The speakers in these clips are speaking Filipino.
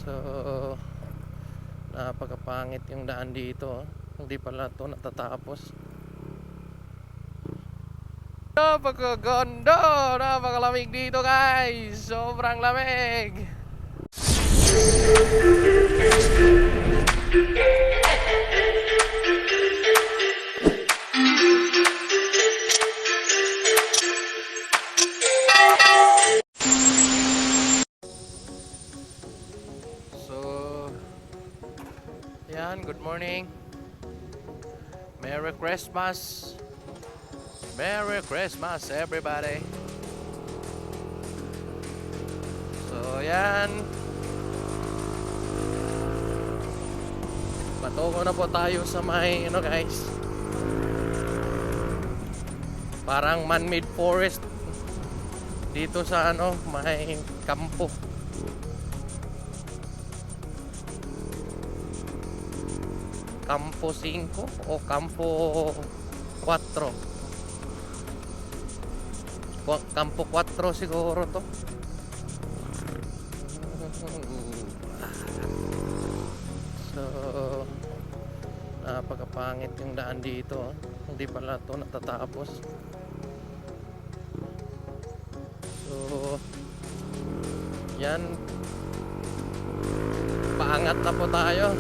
So, napakapangit yung daan dito. Hindi pala ito natatapos. Napakaganda! Napakalamig dito guys! Sobrang lamig! So, yan, good morning. Merry Christmas! Merry Christmas everybody! So, yan. Patungo na po tayo sa may, guys. Parang man-made forest. Dito sa, may kampo. Campo 5 o Campo 4. Campo 4 siguro to. So, napakapangit yung daan dito. Hindi pala to natatapos. So, yan. Paangat na po tayo.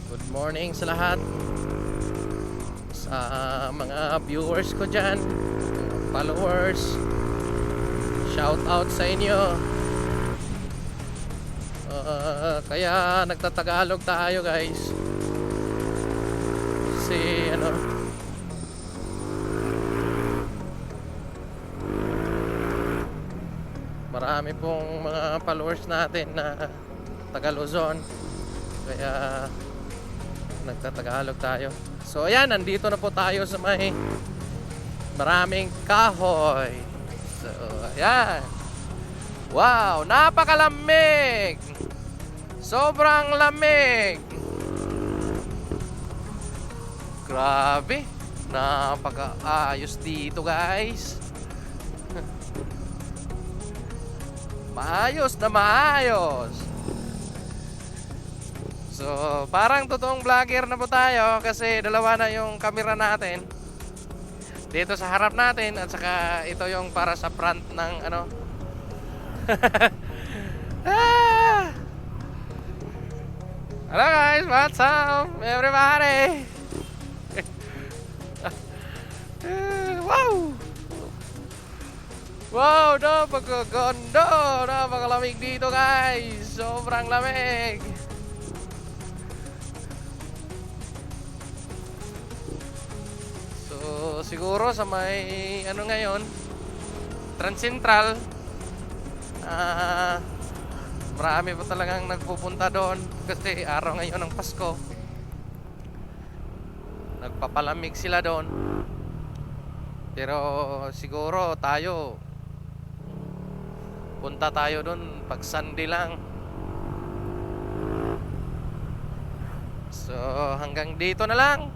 Good morning sa lahat, sa mga viewers ko dyan, followers. Shout out sa inyo. Kaya nagtatagalog tayo guys, kasi marami pong mga followers natin na taga Luzon, kaya nagtatagalog tayo. So ayan, nandito na po tayo sa may maraming kahoy. So ayan, wow, napakalamig, sobrang lamig, grabe, napakaayos dito guys. Maayos na maayos. So, parang totoong vlogger na po tayo, kasi dalawa na yung camera natin dito sa harap natin, at saka ito yung para sa front ng Hello guys, what's up everybody? Wow! Wow, napakaganda! Napakalamig dito guys! Sobrang lamig! So, siguro sa may ngayon, Trans Central, marami pa talagang nagpupunta doon kasi araw ngayon ng Pasko. Nagpapalamig sila doon. Pero siguro tayo, punta tayo doon pag Sunday lang. So, hanggang dito na lang.